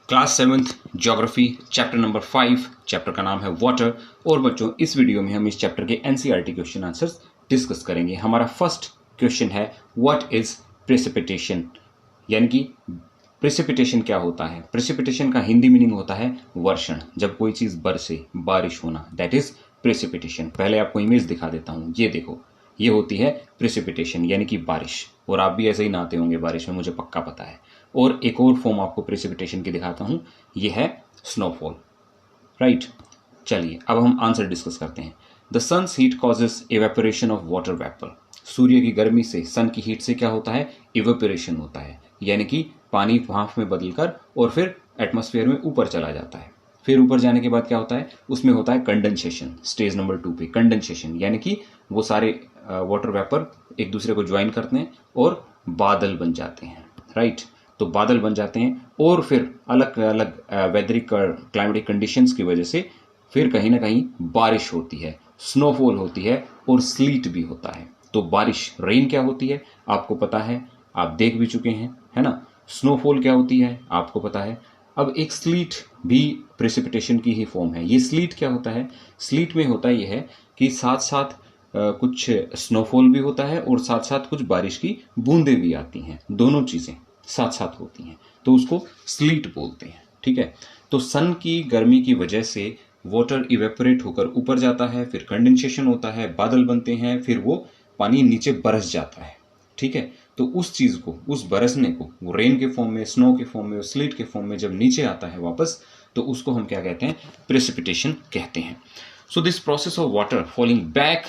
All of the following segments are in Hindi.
Class 7th geography chapter number 5, chapter का नाम है वाटर। और बच्चों इस वीडियो में हम इस चैप्टर के एनसीईआरटी क्वेश्चन आंसर्स डिस्कस करेंगे। हमारा फर्स्ट क्वेश्चन है व्हाट इज प्रेसिपिटेशन, यानी कि प्रेसिपिटेशन क्या होता है। प्रेसिपिटेशन का हिंदी मीनिंग होता है वर्षण, जब कोई चीज बरसे, बारिश होना, दैट इज प्रेसिपिटेशन। पहले आपको इमेज दिखा देता हूं, ये देखो, ये होती है प्रेसिपिटेशन यानी कि बारिश। और आप भी ऐसे ही नहाते होंगे बारिश में, मुझे पक्का पता है। और एक और फॉर्म आपको प्रेसिपिटेशन की दिखाता हूं, ये है स्नोफॉल, राइट। चलिए अब हम आंसर डिस्कस करते हैं। The sun's heat causes evaporation of water vapour. सूर्य की गर्मी से, सन की हीट से क्या होता है, इवेपोरेशन होता है, यानी कि पानी भाप में बदलकर और फिर एटमॉस्फेयर में ऊपर चला जाता है। फिर ऊपर जाने के बाद क्या होता है, उसमें होता है कंडेंसेशन। स्टेज नंबर 2 पे कंडेंसेशन, यानी कि वो सारे वाटर वेपर एक दूसरे को ज्वाइन करते हैं और बादल बन जाते हैं, राइट। तो बादल बन जाते हैं और फिर अलग अलग वेदरिक क्लाइमेटिक कंडीशंस की वजह से फिर कहीं ना कहीं बारिश होती है, स्नोफॉल होती है और स्लीट भी होता है। तो बारिश, रेन क्या होती है आपको पता है, आप देख भी चुके हैं, है ना। स्नोफॉल क्या होती है आपको पता है। अब एक स्लीट भी प्रेसिपिटेशन की ही फॉर्म है। ये स्लीट क्या होता है, स्लीट में होता यह है कि साथ साथ कुछ स्नोफॉल भी होता है और साथ साथ कुछ बारिश की बूंदें भी आती हैं, दोनों चीजें साथ साथ होती हैं, तो उसको स्लीट बोलते हैं, ठीक है। तो सन की गर्मी की वजह से वाटर इवेपोरेट होकर ऊपर जाता है, फिर कंडेंसेशन होता है, बादल बनते हैं, फिर वो पानी नीचे बरस जाता है, ठीक है। तो उस चीज को, उस बरसने को, वो रेन के फॉर्म में, स्नो के फॉर्म में और स्लीट के फॉर्म में जब नीचे आता है वापस, तो उसको हम क्या कहते हैं, प्रेसिपिटेशन कहते हैं। So this process of water falling back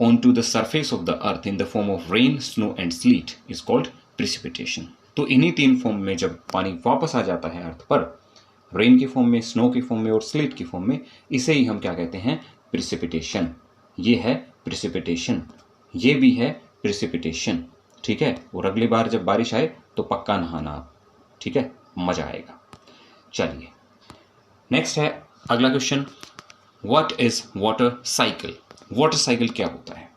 onto the surface of the earth in the form of rain, snow and sleet is called precipitation। तो इन्हीं तीन फॉर्म में जब पानी वापस आ जाता है अर्थ पर, रेन के फॉर्म में, स्नो के फॉर्म में और स्लीट के फॉर्म में, इसे ही हम क्या कहते हैं, प्रेसिपिटेशन। ये है प्रेसिपिटेशन, ये भी है प्रेसिपिटेशन, ठीक है। और अगली बार जब बारिश आए तो पक्का नहाना आप, ठीक है, मजा आएगा। चलिए नेक्स्ट है अगला question, what is water cycle. Water cycle क्या होता है,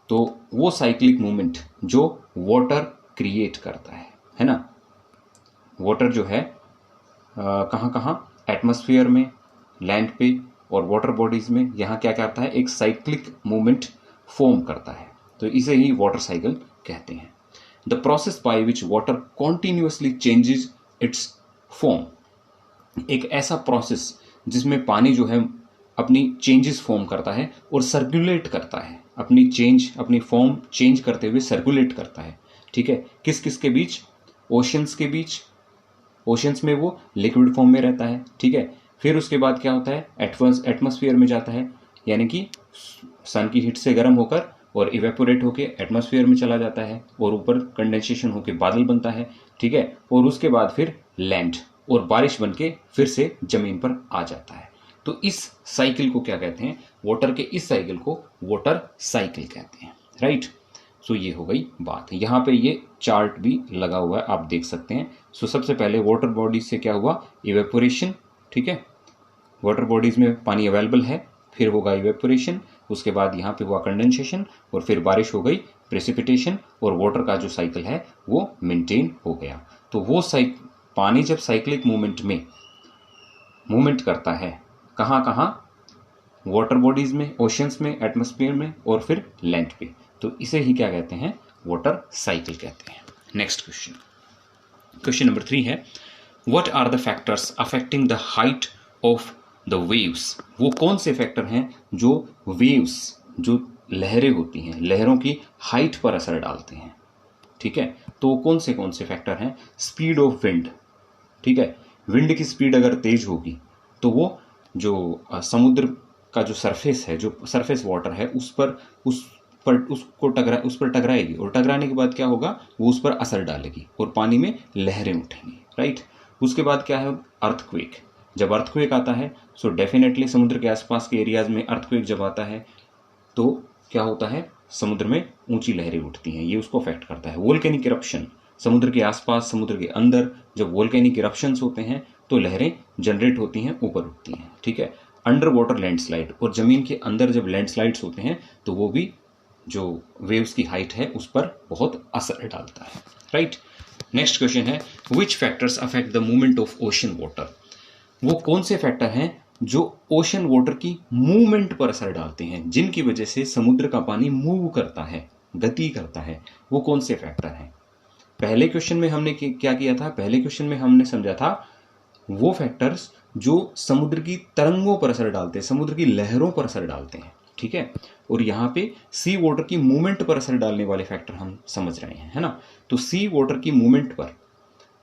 तो वो साइक्लिक मूवमेंट जो वाटर क्रिएट करता है ना। वाटर जो है कहाँ कहाँ, एटमॉस्फेयर में, लैंड पे और वाटर बॉडीज में, यहाँ क्या करता है, एक साइक्लिक मूवमेंट फॉर्म करता है, तो इसे ही वाटर साइकिल कहते हैं। The process by which water continuously changes it's form, एक ऐसा प्रोसेस जिसमें पानी जो है अपनी चेंजेस फॉर्म करता है और सर्कुलेट करता है, अपनी फॉर्म चेंज करते हुए सर्कुलेट करता है, ठीक है। किस किस के बीच, ओशंस के बीच, ओशंस में वो लिक्विड फॉर्म में रहता है, ठीक है। फिर उसके बाद क्या होता है, एटमॉस्फेयर में जाता है, यानी कि सन की हीट से गर्म होकर और इवेपोरेट होके एटमॉस्फेयर में चला जाता है और ऊपर कंडेंसेशन होके बादल बनता है, ठीक है। और उसके बाद फिर लैंड और बारिश बन के फिर से जमीन पर आ जाता है। तो इस साइकिल को क्या कहते हैं, वाटर के इस साइकिल को वाटर साइकिल कहते हैं, राइट। सो ये हो गई बात। यहाँ पे ये चार्ट भी लगा हुआ है, आप देख सकते हैं। सो सबसे पहले वाटर बॉडीज से क्या हुआ, इवेपोरेशन, ठीक है। वाटर बॉडीज में पानी अवेलेबल है, फिर होगा इवेपोरेशन, उसके बाद यहाँ पे हुआ कंडेंसेशन और फिर बारिश हो गई, प्रेसिपिटेशन, और वाटर का जो साइकिल है वो मेंटेन हो गया। तो वो पानी जब साइक्लिक मूवमेंट में मूवमेंट करता है, कहाँ कहाँ, वाटर बॉडीज में, ओशंस में, एटमॉस्फेयर में और फिर लैंड पे, तो इसे ही क्या कहते हैं, वाटर साइकिल कहते हैं। नेक्स्ट क्वेश्चन, क्वेश्चन नंबर 3 है, what are the factors affecting the height of the waves. वो कौन से फैक्टर हैं जो वेव्स, जो लहरें होती हैं, लहरों की हाइट पर असर डालते हैं, ठीक है। तो कौन से फैक्टर हैं, स्पीड ऑफ विंड, ठीक है। विंड की स्पीड अगर तेज होगी तो वो जो समुद्र का जो सरफेस है, जो सरफेस वाटर है, उस पर टकराएगी और टकराने के बाद क्या होगा, वो उस पर असर डालेगी और पानी में लहरें उठेंगी, राइट। उसके बाद क्या है, अर्थक्वेक। जब अर्थक्वेक आता है सो डेफिनेटली समुद्र के आसपास के एरियाज में अर्थक्वेक जब आता है तो क्या होता है, समुद्र में ऊंची लहरें उठती हैं, ये उसको अफेक्ट करता है। वोल्केनिक इरप्शन, समुद्र के आसपास, समुद्र के अंदर जब वोल्केनिक इरप्शंस होते हैं तो लहरें जनरेट होती हैं, ऊपर उठती हैं, ठीक है। अंडर वाटर लैंडस्लाइड, और जमीन के अंदर जब लैंडस्लाइड्स होते हैं तो वो भी जो वेव्स की हाइट है उस पर बहुत असर डालता है, राइट। नेक्स्ट क्वेश्चन है विच factors affect the movement of ocean water. वो कौन से फैक्टर हैं जो ओशन वाटर की मूवमेंट पर असर डालते हैं, जिनकी वजह से समुद्र का पानी मूव करता है, गति करता है, वो कौन से फैक्टर हैं। पहले क्वेश्चन में हमने क्या किया था, पहले क्वेश्चन में हमने समझा था वो फैक्टर्स जो समुद्र की तरंगों पर असर डालते हैं, समुद्र की लहरों पर असर डालते हैं, ठीक है। और यहाँ पे सी वाटर की मूवमेंट पर असर डालने वाले फैक्टर हम समझ रहे हैं, है ना। तो सी वाटर की मूवमेंट पर,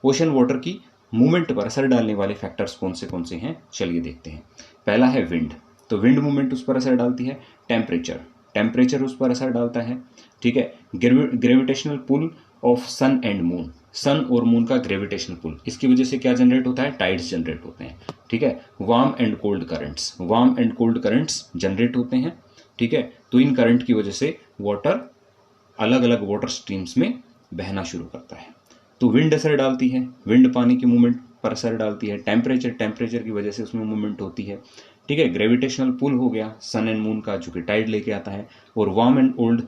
ओशन वाटर की मूवमेंट पर असर डालने वाले फैक्टर्स कौन से हैं, चलिए देखते हैं। पहला है विंड, तो विंड मूवमेंट उस पर असर डालती है। टेम्परेचर उस पर असर डालता है, ठीक है। Gravitational pull of sun and moon, sun और मून का ग्रेविटेशनल पुल, इसकी वजह से क्या जनरेट होता है, टाइड्स जनरेट होते हैं, ठीक है। Warm and cold currents generate होते हैं, ठीक है। तो इन करंट की वजह से वाटर अलग अलग वाटर स्ट्रीम्स में बहना शुरू करता है। तो विंड असर डालती है, विंड पानी की मूवमेंट पर असर डालती है। टेम्परेचर की वजह से उसमें मूवमेंट होती है, ठीक है। ग्रेविटेशनल पुल हो गया सन एंड मून का, जो कि टाइड लेके आता है। और warm and cold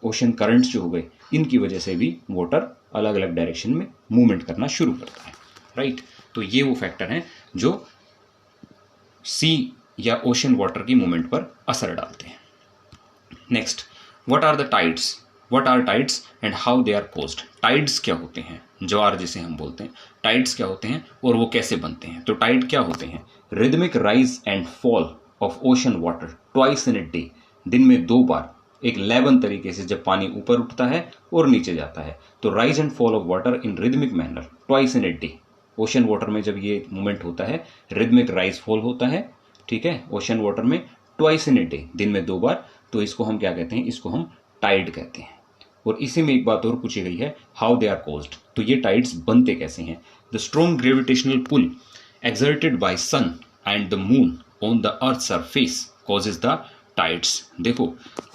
ocean currents जो हो गए, इनकी वजह से भी वाटर अलग अलग डायरेक्शन में मूवमेंट करना शुरू करता है, राइट। तो ये वो फैक्टर हैं जो सी या ओशन वाटर की मूवमेंट पर असर डालते हैं। Next, what are tides and how they are caused. Tides क्या होते हैं, ज्वार जिसे हम बोलते हैं, टाइड्स क्या होते हैं और वो कैसे बनते हैं। तो टाइड क्या होते हैं, rhythmic rise and fall of ocean water twice in a day, दिन में 2 बार एक लेवन तरीके से जब पानी ऊपर उठता है और नीचे जाता है। तो rise and fall of water in rhythmic manner twice in a day, ocean water में जब ये मूवमेंट होता है, रिदमिक राइज फॉल होता है, ठीक है, ओशन वाटर में ट्वाइस इन ए डे, दिन में 2 बार, तो इसको हम क्या कहते हैं, इसको हम टाइड कहते हैं। और इसी में एक बात और पूछी गई है, हाउ दे आर कॉज्ड, तो ये टाइड्स बनते कैसे हैं। The strong gravitational pull exerted by sun and the moon on the earth surface causes the tides. देखो,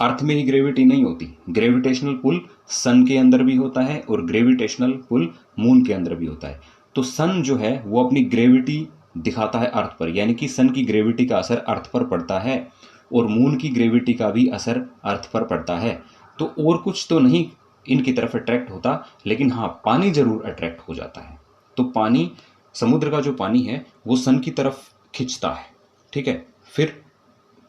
अर्थ में ही ग्रेविटी नहीं होती, ग्रेविटेशनल पुल सन के अंदर भी होता है और ग्रेविटेशनल पुल मून के अंदर भी होता है। तो सन जो है वो अपनी ग्रेविटी दिखाता है अर्थ पर, यानी कि सन की ग्रेविटी का असर अर्थ पर पड़ता है और मून की ग्रेविटी का भी असर अर्थ पर पड़ता है। तो और कुछ तो नहीं इनकी तरफ अट्रैक्ट होता, लेकिन हाँ, पानी जरूर अट्रैक्ट हो जाता है। तो पानी, समुद्र का जो पानी है वो सन की तरफ खिंचता है, ठीक है, फिर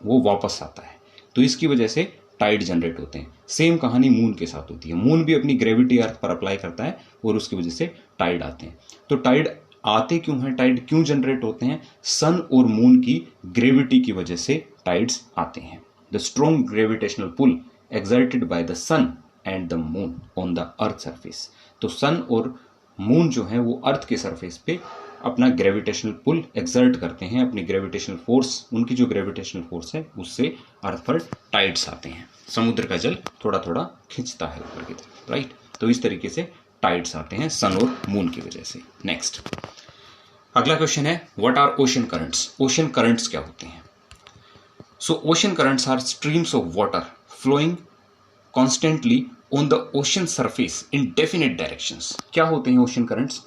वो वापस आता है। तो इसकी वजह से टाइड जनरेट होते हैं। सेम कहानी मून के साथ होती है, मून भी अपनी ग्रेविटी अर्थ पर अप्लाई करता है और उसकी वजह से टाइड आते हैं। तो टाइड आते क्यों हैं, टाइड क्यों जनरेट होते हैं, सन और मून की ग्रेविटी की वजह से टाइड्स आते हैं। The strong gravitational pull exerted by the sun and the moon on the earth surface. तो सन और मून जो है वो अर्थ के सरफेस पे अपना ग्रेविटेशनल पुल एक्सर्ट करते हैं, अपनी ग्रेविटेशनल फोर्स, उनकी जो ग्रेविटेशनल फोर्स है उससे अर्थ पर टाइड्स आते हैं। समुद्र का जल थोड़ा थोड़ा खिंचता है ऊपर की तरफ, राइट। तो इस तरीके से टाइड्स आते हैं सन और मून की वजह से। नेक्स्ट, अगला क्वेश्चन है, what are ocean currents. Ocean currents क्या होते हैं। So ocean currents are streams of water flowing constantly on the ocean surface in definite directions. क्या होते हैं ओशन करंट्स।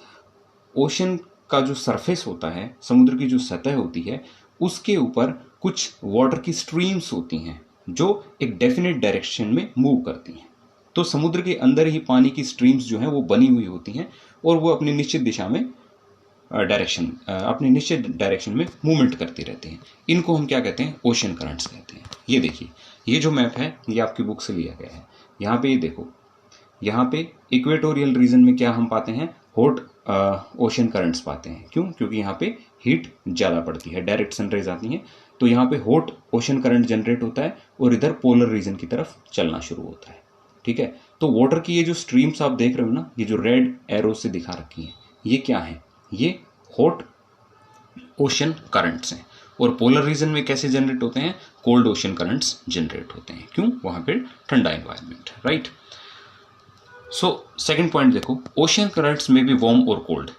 ओशन का जो सरफेस होता है, समुद्र की जो सतह होती है, उसके ऊपर कुछ वाटर की स्ट्रीम्स होती हैं जो एक डेफिनेट डायरेक्शन में मूव करती हैं। तो समुद्र के अंदर ही पानी की स्ट्रीम्स जो हैं वो बनी हुई होती हैं और वो अपनी निश्चित दिशा में अपनी निश्चित डायरेक्शन में मूवमेंट करती रहती हैं। इनको हम क्या कहते हैं, ओशन करंट्स कहते हैं। ये देखिए, ये जो मैप है ये आपकी बुक से लिया गया है। यहाँ पे ये देखो, यहाँ पे इक्वेटोरियल रीजन में क्या हम पाते हैं, हॉट ओशन करंट्स पाते हैं। क्यों, क्योंकि यहाँ पे हीट ज़्यादा पड़ती है, डायरेक्ट सनरेज आती हैं, तो यहाँ पे हॉट ओशन करंट जनरेट होता है और इधर पोलर रीजन की तरफ चलना शुरू होता है, ठीक है। तो वाटर की ये जो स्ट्रीम्स आप देख रहे हो ना, ये जो रेड एरो से दिखा रखी हैं, ये क्या है, ये हॉट ओशन करंट्स हैं। और पोलर रीजन में कैसे जनरेट होते हैं, कोल्ड ओशन करंट्स जनरेट होते हैं। क्यों, वहां पे ठंडा एनवायरनमेंट है, राइट। सो सेकंड पॉइंट देखो, ओशन करंट्स में भी वार्म और कोल्ड।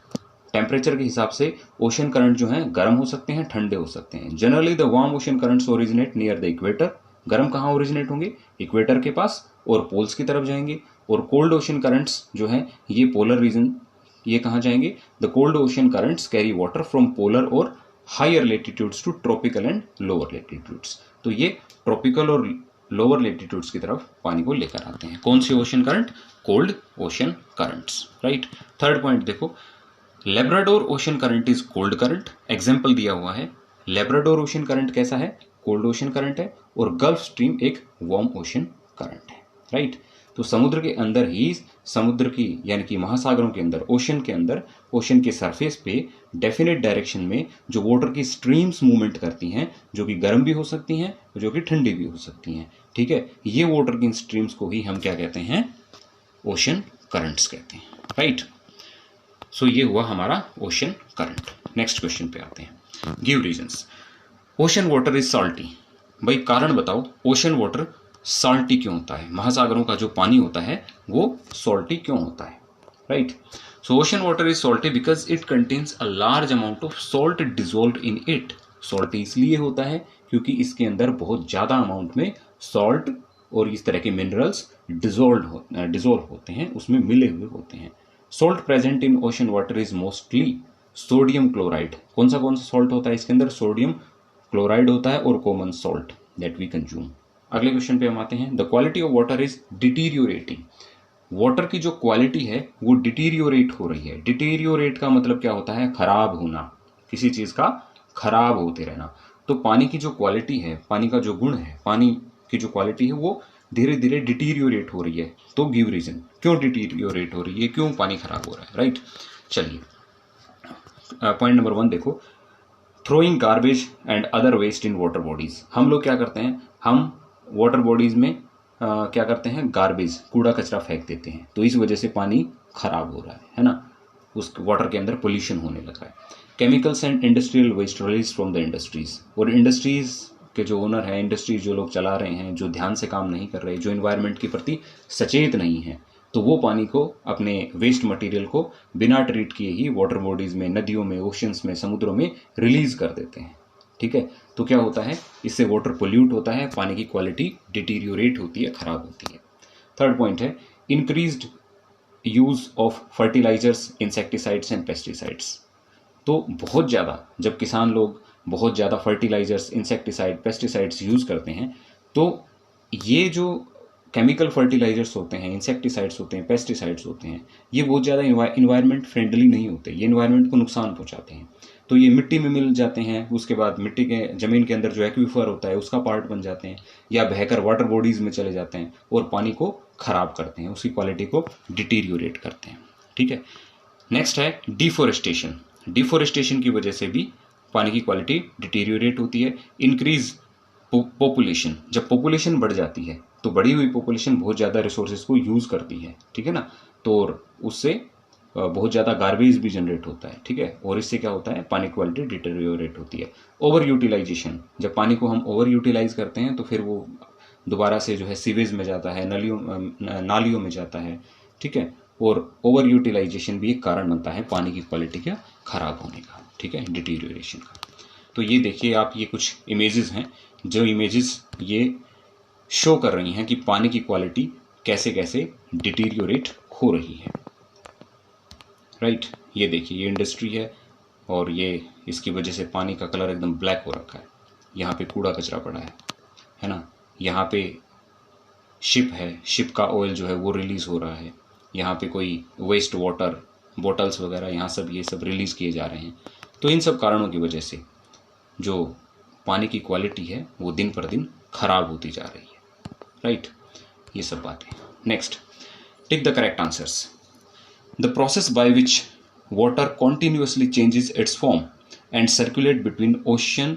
टेम्परेचर के हिसाब से ओशन करंट जो हैं गर्म हो सकते हैं, ठंडे हो सकते हैं। Generally the warm ocean currents originate near the equator. गर्म कहाँ ओरिजिनेट होंगे, इक्वेटर के पास और पोल्स की तरफ जाएंगे। और कोल्ड ओशन करंट्स जो हैं ये पोलर रीजन, ये कहाँ जाएंगे, the cold ocean currents carry water from polar और higher latitudes to tropical and lower latitudes. तो ये ट्रॉपिकल और लोअर लेटीट्यूड्स की तरफ पानी को लेकर आते हैं। कौन सी ocean current? Cold ocean currents, right. Third point देखो, Labrador ocean current is cold current. Example दिया हुआ है, लेब्राडोर ओशन करंट कैसा है? कोल्ड ओशन करंट है, और गल्फ स्ट्रीम एक वार्म ओशन करंट है, राइट। तो समुद्र के अंदर ही, समुद्र की यानी कि महासागरों के अंदर, ओशन के अंदर, ओशन के सरफेस पे डेफिनेट डायरेक्शन में जो वाटर की स्ट्रीम्स मूवमेंट करती हैं, जो कि गर्म भी हो सकती हैं, जो कि ठंडी भी हो सकती हैं, ठीक है, ये वाटर की स्ट्रीम्स को ही हम क्या कहते हैं? ओशन करंट्स कहते हैं, राइट। सो ये हुआ हमारा ओशन करंट। नेक्स्ट क्वेश्चन पे आते हैं, give reasons. Ocean water is salty. भाई कारण बताओ, ओशन वाटर सॉल्टी क्यों होता है? महासागरों का जो पानी होता है वो सॉल्टी क्यों होता है, right. So ocean water is salty because it contains a large amount of salt dissolved in it. Salty इसलिए होता है क्योंकि इसके अंदर बहुत ज़्यादा अमाउंट में सॉल्ट और इस तरह के मिनरल्स डिजोल्व होते हैं, उसमें मिले हुए होते हैं। Salt present in ocean water is mostly sodium chloride. कौन सा सॉल्ट होता है इसके अंदर? सोडियम क्लोराइड होता है, और common salt that we consume. अगले क्वेश्चन पे हम आते हैं, the quality of water is deteriorating. Water की जो क्वालिटी है वो डिटीरियोरेट हो रही है। डिटीरियोरेट का मतलब क्या होता है? खराब होना, किसी चीज का खराब होते रहना। तो पानी की जो क्वालिटी है, पानी का जो गुण है, पानी की जो क्वालिटी है वो धीरे धीरे डिटीरियोरेट हो रही है। तो गिव रीजन, क्यों डिटीरियोरेट हो रही है, क्यों पानी खराब हो रहा है, राइट। चलिए पॉइंट नंबर 1 देखो, throwing garbage and other waste in water bodies. हम लोग क्या करते हैं? हम वाटर बॉडीज में क्या करते हैं? गार्बेज, कूड़ा कचरा फेंक देते हैं, तो इस वजह से पानी खराब हो रहा है ना, उस वाटर के अंदर पोल्यूशन होने लगा है। Chemicals and industrial waste release from the industries. और इंडस्ट्रीज के जो ओनर हैं, इंडस्ट्रीज जो लोग चला रहे हैं, जो ध्यान से काम नहीं कर रहे, जो इन्वायरमेंट के प्रति सचेत नहीं है, तो वो पानी को, अपने वेस्ट मटेरियल को बिना ट्रीट किए ही वाटर बॉडीज में, नदियों में, ओशंस में, समुद्रों में रिलीज कर देते हैं, ठीक है। तो क्या होता है? इससे वाटर पोल्यूट होता है, पानी की क्वालिटी डिटीरियोरेट होती है, खराब होती है। थर्ड पॉइंट है, increased use of fertilisers, insecticides and pesticides. तो बहुत ज़्यादा, जब किसान लोग बहुत ज़्यादा फर्टिलाइजर्स, इंसेक्टिसाइड, पेस्टिसाइड्स यूज़ करते हैं, तो ये जो केमिकल फर्टिलाइजर्स होते हैं, इंसेक्टिसाइड्स होते हैं, पेस्टिसाइड्स होते हैं, ये बहुत ज़्यादा इन्वायरमेंट फ्रेंडली नहीं होते, ये इन्वायरमेंट को नुकसान पहुंचाते हैं। तो ये मिट्टी में मिल जाते हैं, उसके बाद मिट्टी के, ज़मीन के अंदर जो एक्वीफर होता है उसका पार्ट बन जाते हैं, या बहकर वाटर बॉडीज़ में चले जाते हैं और पानी को ख़राब करते हैं, उसकी क्वालिटी को डिटीरियोरेट करते हैं, ठीक है। नेक्स्ट है डिफोरेस्टेशन। डिफोरेस्टेशन की वजह से भी पानी की क्वालिटी डिटीरियोरेट होती है। इंक्रीज पॉपुलेशन, जब पॉपुलेशन बढ़ जाती है तो बढ़ी हुई पॉपुलेशन बहुत ज़्यादा रिसोर्सेज को यूज़ करती है, ठीक है ना, तो उससे बहुत ज़्यादा गार्बेज भी जनरेट होता है, ठीक है, और इससे क्या होता है? पानी क्वालिटी डिटीरियोरेट होती है। ओवर यूटिलाइजेशन, जब पानी को हम ओवर यूटिलाइज करते हैं तो फिर वो दोबारा से जो है सीवेज में जाता है, नालियों में जाता है, ठीक है, और ओवर यूटिलाइजेशन भी एक कारण बनता है पानी की क्वालिटी का खराब होने का, ठीक है, डिटीरियोरेशन का। तो ये देखिए आप, ये कुछ इमेजेस हैं, जो इमेजेस ये शो कर रही हैं कि पानी की क्वालिटी कैसे कैसे डिटीरियोरेट हो रही है, राइट। ये देखिए, ये इंडस्ट्री है और ये, इसकी वजह से पानी का कलर एकदम ब्लैक हो रखा है। यहाँ पे कूड़ा कचरा पड़ा है ना, यहाँ पे शिप है, शिप का ऑयल जो है वो रिलीज़ हो रहा है, यहाँ पे कोई वेस्ट वाटर बॉटल्स वगैरह, यहाँ सब ये सब रिलीज़ किए जा रहे हैं। तो इन सब कारणों की वजह से जो पानी की क्वालिटी है वो दिन पर दिन खराब होती जा रही है, राइट। ये सब बातें। Next, tick the correct answers. The process by which water continuously changes it's form and circulate between ocean,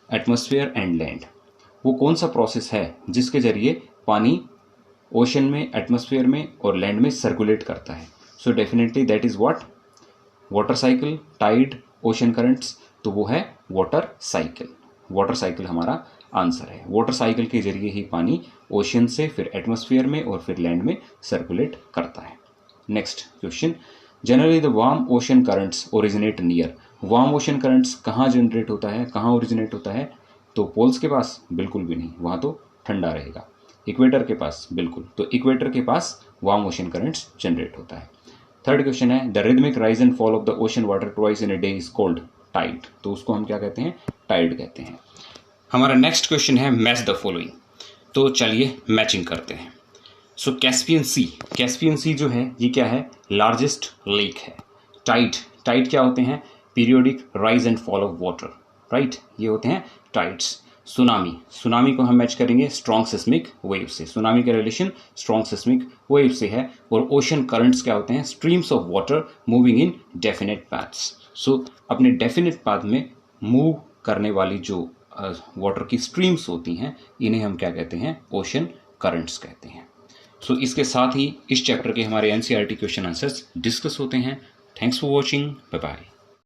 atmosphere and land. वो कौन सा प्रोसेस है जिसके जरिए पानी ओशन में, एटमॉस्फेयर में और लैंड में सर्कुलेट करता है? So definitely that is what? Water cycle, tide, ocean currents. तो वो है वाटर साइकिल। वाटर साइकिल हमारा आंसर है। वाटर साइकिल के जरिए ही पानी ओशन से फिर एटमॉस्फेयर में और फिर लैंड में सर्कुलेट करता है। Next question, generally the warm ocean currents originate near. Warm ocean currents कहाँ जनरेट होता है, कहाँ ओरिजिनेट होता है? तो पोल्स के पास? बिल्कुल भी नहीं, वहाँ तो ठंडा रहेगा। इक्वेटर के पास? बिल्कुल, तो इक्वेटर के पास वार्म ओशन करंट्स जनरेट होता है। थर्ड क्वेश्चन है, the rhythmic rise and fall of the ocean water twice in a day is called tide. तो उसको हम क्या कहते हैं? टाइड कहते हैं। हमारा नेक्स्ट क्वेश्चन है, मैच द फॉलोइंग। तो चलिए मैचिंग करते हैं। सो कैस्पियन सी जो है ये क्या है, लार्जेस्ट लेक है। टाइड क्या होते हैं, periodic rise and fall of water, right, ये होते हैं टाइड्स। सुनामी को हम मैच करेंगे स्ट्रॉन्ग सिस्मिक वेव से, सुनामी का रिलेशन स्ट्रॉन्ग सिस्मिक वेव से है। और ओशन करंट्स क्या होते हैं, streams of water moving in definite paths. So अपने डेफिनेट पाथ में मूव करने वाली जो वाटर की स्ट्रीम्स होती हैं इन्हें हम क्या कहते हैं, ओशन करंट्स कहते हैं। सो इसके साथ ही इस चैप्टर के हमारे एनसीईआरटी क्वेश्चन आंसर्स डिस्कस होते हैं। Thanks for watching, bye bye.